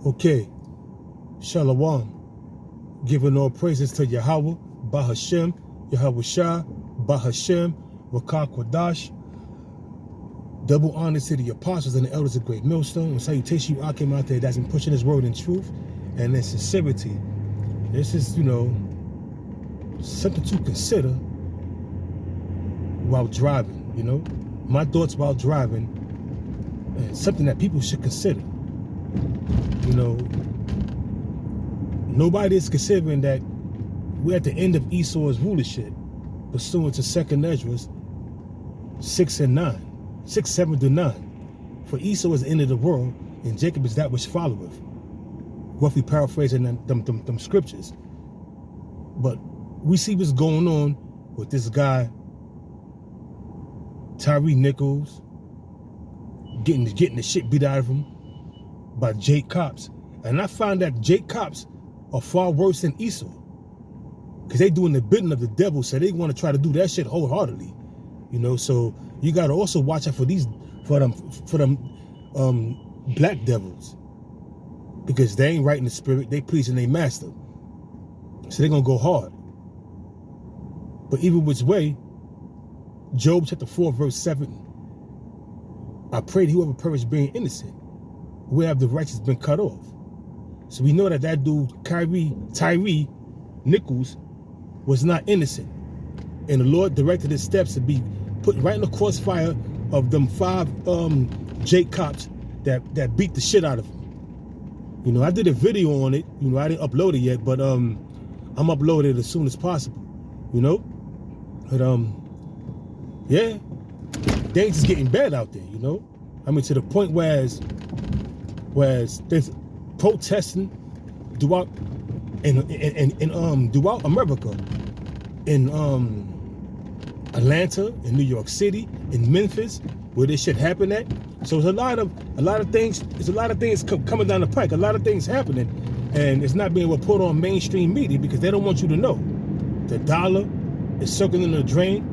Okay, Shalom. Giving all praises to Yahweh, Bahashem, Yahweh Shah, Bahashem, Rakah Kwadash. Double honor to the apostles and the elders of Great Millstone. And salutation you Akim out there that's been pushing his word in truth and in sincerity. This is, something to consider while driving, My thoughts while driving, and something that people should consider. Nobody is considering that we're at the end of Esau's rulership, pursuant to 2nd Ezra 6 and 9, 6, 7 to 9. For Esau is the end of the world, and Jacob is that which followeth. Roughly paraphrasing them scriptures. But we see what's going on with this guy, Tyree Nichols, getting the shit beat out of him by Jake Cops. And I find that Jake Cops are far worse than Esau, because they doing the bidding of the devil, so they want to try to do that shit wholeheartedly. So you got to also watch out for them black devils, because they ain't right in the spirit, they pleasing their master, so they're gonna go hard. But either which way, Job chapter 4 verse 7, I pray that whoever perished being innocent, where have the righteous been cut off. So we know that dude Tyree Nichols was not innocent, and the Lord directed his steps to be put right in the crossfire of them 5 Jake Cops that beat the shit out of him. I did a video on it. I didn't upload it yet, but I'm uploading it as soon as possible. But yeah, things is getting bad out there. To the point where there's protesting throughout throughout America, in Atlanta, in New York City, in Memphis, where this shit happened at. So there's a lot of things. There's a lot of things coming down the pike. A lot of things happening, and it's not being reported on mainstream media because they don't want you to know. The dollar is circling the drain.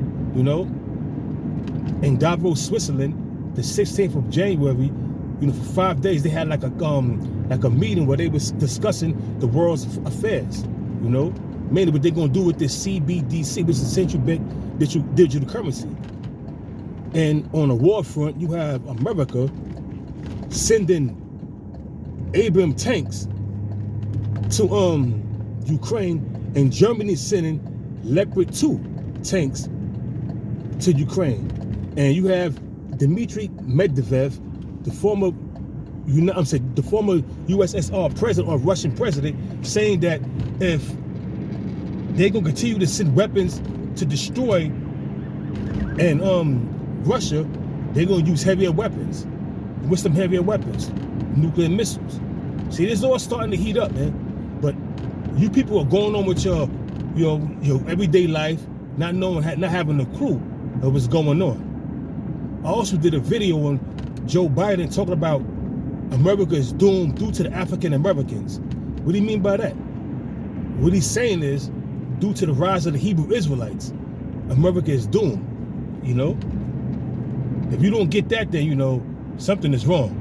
In Davos, Switzerland, the 16th of January. For 5 days they had like a meeting where they was discussing the world's affairs. Mainly what they're gonna do with this CBDC, which is central bank digital currency. And on the war front, you have America sending Abrams tanks to Ukraine, and Germany sending Leopard 2 tanks to Ukraine. And you have Dmitry Medvedev, the former USSR president or Russian president, saying that if they're gonna continue to send weapons to destroy Russia, they're gonna use heavier weapons. With some heavier weapons, nuclear missiles. See, this is all starting to heat up, man. But you people are going on with your everyday life, not having a clue of what's going on. I also did a video on Joe Biden talking about America is doomed due to the African Americans. What do you mean by that? What he's saying is, due to the rise of the Hebrew Israelites, America is doomed. If you don't get that, then something is wrong.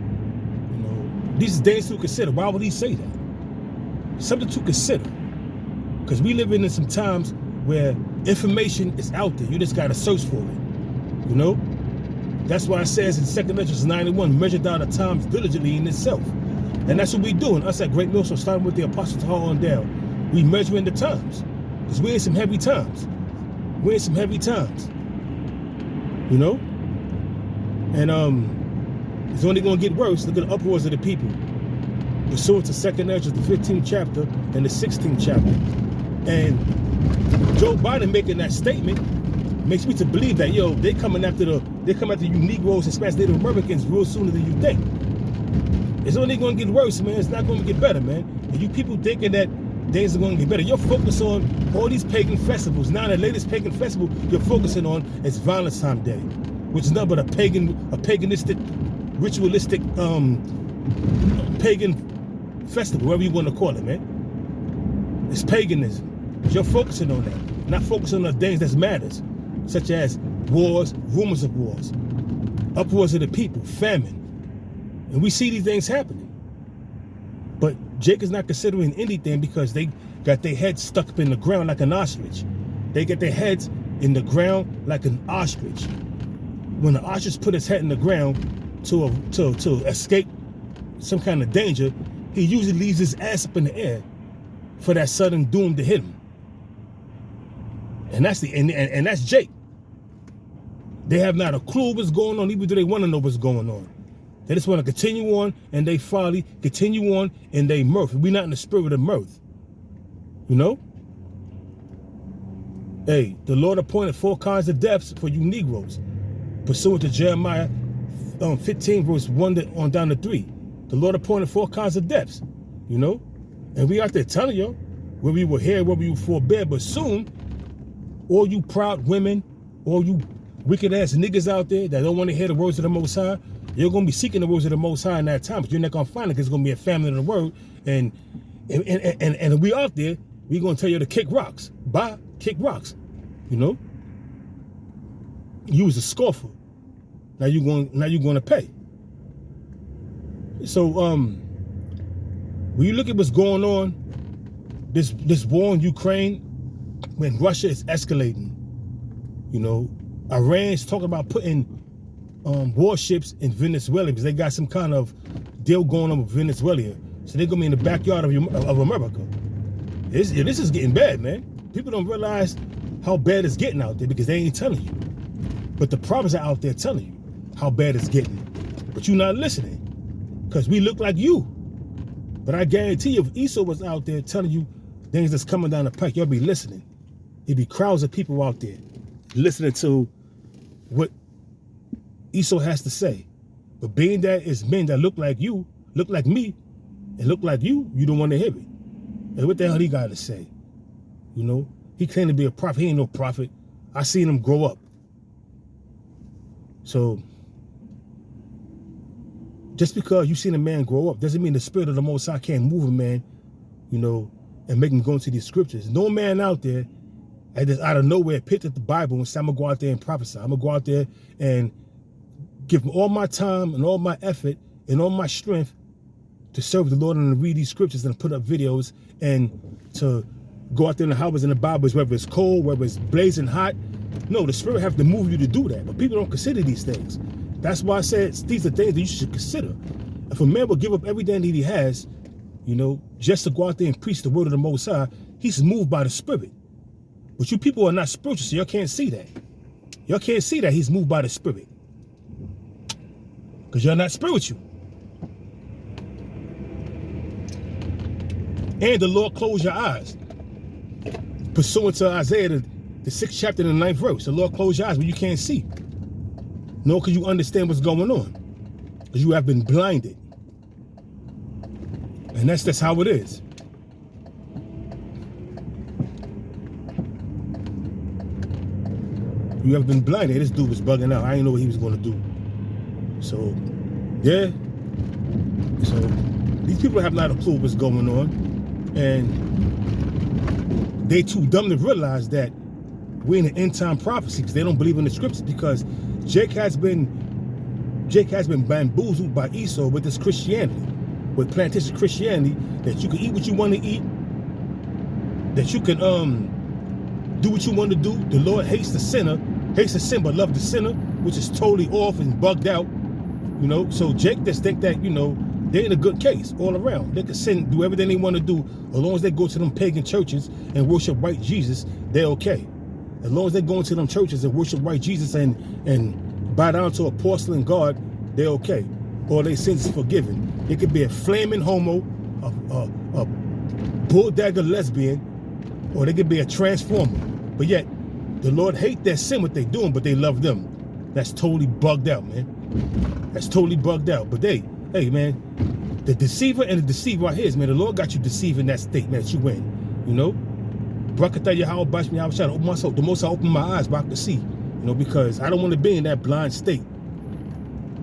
These are things to consider. Why would he say that? Something to consider, because we live in some times where information is out there. You just gotta search for it. That's why it says in 2nd Ezra 91, measure down the times diligently in itself. And that's what we doing. Us at Great Millstone, starting with the Apostle Tahar on down. We measuring the times. Because we're in some heavy times. And it's only going to get worse. Look at the uproars of the people. Pursuant to 2nd Ezra, the 15th chapter and the 16th chapter. And Joe Biden making that statement makes me to believe that, they coming after you Negroes and Spanish Native Americans real sooner than you think. It's only going to get worse, man. It's not going to get better, man. And you people thinking that things are going to get better. You're focused on all these pagan festivals. Now the latest pagan festival you're focusing on is Valentine's Day, which is nothing but a paganistic, ritualistic, pagan festival, whatever you want to call it, man. It's paganism. You're focusing on that, not focusing on the things that matters, such as wars, rumors of wars, uproars of the people, famine. And we see these things happening. But Jake is not considering anything because they got their heads stuck up in the ground like an ostrich. They get their heads in the ground like an ostrich. When the ostrich put his head in the ground to escape some kind of danger, he usually leaves his ass up in the air for that sudden doom to hit him. And that's and that's Jake. They have not a clue what's going on, even though they want to know what's going on. They just want to continue on and they folly, continue on and they mirth. We're not in the spirit of mirth. You know? Hey, the Lord appointed 4 kinds of deaths for you Negroes, pursuant to Jeremiah 15, verse 1 on down to 3. The Lord appointed 4 kinds of deaths, you know? And we out there telling you where we were here, where we were forbear, but soon, all you proud women, all you wicked ass niggas out there that don't want to hear the words of the Most High, you're going to be seeking the words of the Most High in that time, but you're not going to find it because it's going to be a family of the word. And we out there, we're going to tell you to kick rocks. Bye, kick rocks. You know? You was a scoffer. Now you're going to pay. So when you look at what's going on, this war in Ukraine, when Russia is escalating, you know, Iran's talking about putting warships in Venezuela because they got some kind of deal going on with Venezuela. So they're gonna be in the backyard of America. This is getting bad, man. People don't realize how bad it's getting out there because they ain't telling you. But the prophets are out there telling you how bad it's getting. But you're not listening because we look like you. But I guarantee you, if Esau was out there telling you things that's coming down the pike, you'll be listening. There'd be crowds of people out there listening to what Esau has to say. But being that it's men that look like you, look like me, and look like you don't want to hear it. And what the hell he got to say? You know, he claimed to be a prophet. He ain't no prophet. I seen him grow up. So just because you seen a man grow up doesn't mean the spirit of the Most High can't move a man, you know, and make him go into these scriptures. No man out there out of nowhere picked up the Bible and said, I'm gonna go out there and prophesy. I'm gonna go out there and give all my time and all my effort and all my strength to serve the Lord and to read these scriptures and put up videos and to go out there in the houses and the Bibles, whether it's cold, whether it's blazing hot. No, the Spirit have to move you to do that. But people don't consider these things. That's why I said these are things that you should consider. If a man will give up everything that he has, you know, just to go out there and preach the word of the Most High, he's moved by the Spirit. But you people are not spiritual, so y'all can't see that. Y'all can't see that he's moved by the Spirit. Because you're not spiritual. And the Lord closed your eyes. Pursuant to Isaiah, the 6th chapter and the 9th verse. The Lord closed your eyes when you can't see. Nor can you understand what's going on. Because you have been blinded. And that's how it is. You have been blinded. This dude was bugging out. I didn't know what he was going to do. So, yeah. So, these people have not a clue what's going on. And they too dumb to realize that we're in an end time prophecy because they don't believe in the scriptures, because Jake has been bamboozled by Esau with this Christianity, with plantation Christianity, that you can eat what you want to eat, that you can do what you want to do. The Lord hates the sinner, hates the sin but loves the sinner, which is totally off and bugged out. You know, so Jake just think that, you know, they're in a good case all around. They can sin, do everything they want to do, as long as they go to them pagan churches and worship white Jesus, they're okay. As long as they go into them churches and worship white Jesus and bow down to a porcelain god, they're okay. All their sins is forgiven. They could be a flaming homo, a bulldagger lesbian, or they could be a transformer. But yet, the Lord hate their sin, what they doing, but they love them. That's totally bugged out, man. That's totally bugged out. But hey, man, the deceiver and the deceiver are his, man. The Lord got you deceived in that state, man, that you in, you know? Brakatah Yahweh Bash me, I was trying to open myself. The most I open my eyes, but I can see, you know, because I don't want to be in that blind state.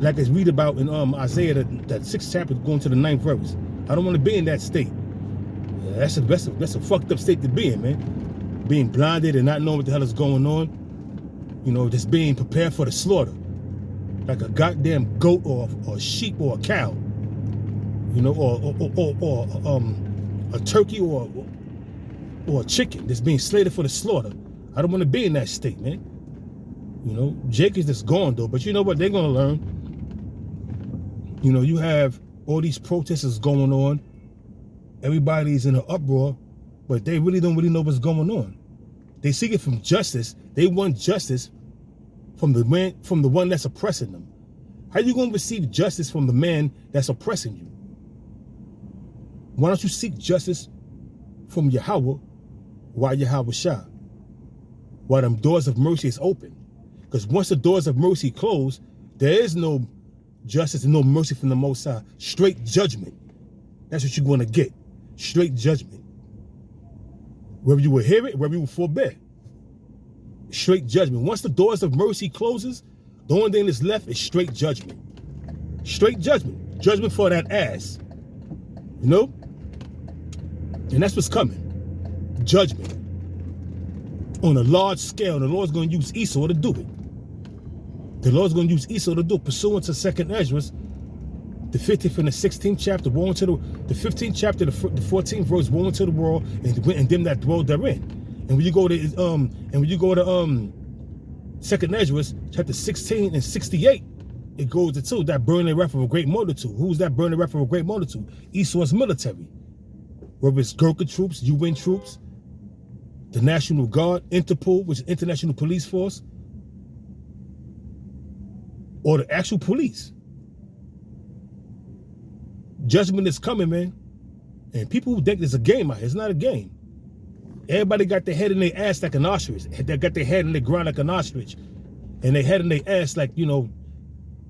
Like it's read about in Isaiah, that 6th chapter going to the 9th verse. I don't want to be in that state. Yeah, that's a fucked up state to be in, man. Being blinded and not knowing what the hell is going on. You know, just being prepared for the slaughter. Like a goddamn goat or a sheep or a cow. you know, or a turkey or a chicken that's being slated for the slaughter. I don't want to be in that state, man. You know, Jake is just gone though, but you know what? They're gonna learn. You know, you have all these protesters going on. Everybody's in an uproar, but they really don't know what's going on. They seek it from justice. They want justice from the one that's oppressing them. How you gonna receive justice from the man that's oppressing you? Why don't you seek justice from Yahweh while Yahweh Shah? While them doors of mercy is open. Because once the doors of mercy close, there is no justice and no mercy from the Most High. Straight judgment. That's what you're going to get. Straight judgment. Whether you will hear it, whether you will forbear. Straight judgment. Once the doors of mercy closes, the only thing that's left is straight judgment. Straight judgment. Judgment for that ass. You know? And that's what's coming. Judgment. On a large scale. And the Lord's going to use Esau to do it. The Lord's going to use Esau to do it, pursuant to 2nd Ezra, the 15th and the 16th chapter, woe unto the 15th chapter, the 14th verse, woe unto the world and them that dwell therein. And when you go to 2nd Ezra, chapter 16 and 68, it goes to that burning wrath of a great multitude. Who's that burning wrath of a great multitude? Esau's military. Whether it's Gurkha troops, UN troops, the National Guard, Interpol, which is International Police Force, or the actual police. Judgment is coming, man. And people who think it's a game out here, it's not a game. Everybody got their head in their ass like an ostrich. They got their head in the ground like an ostrich. And their head in their ass like, you know,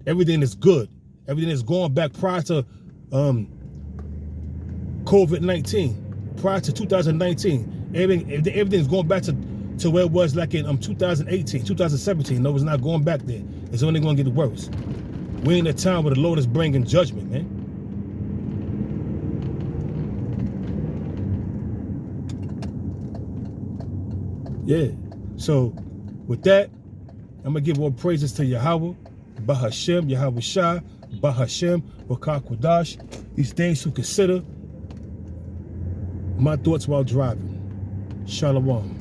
everything is good. Everything is going back prior to COVID-19, prior to 2019. Everything's going back to where it was like in 2018, 2017. No, it's not going back there. It's only going to get worse. We're in a time where the Lord is bringing judgment, man. Yeah. So, with that, I'm going to give all praises to Yahweh, Bahashem, Yahweh Shah, Bahashem, Bakar Kodash. These things to consider. My thoughts while driving. Shalom.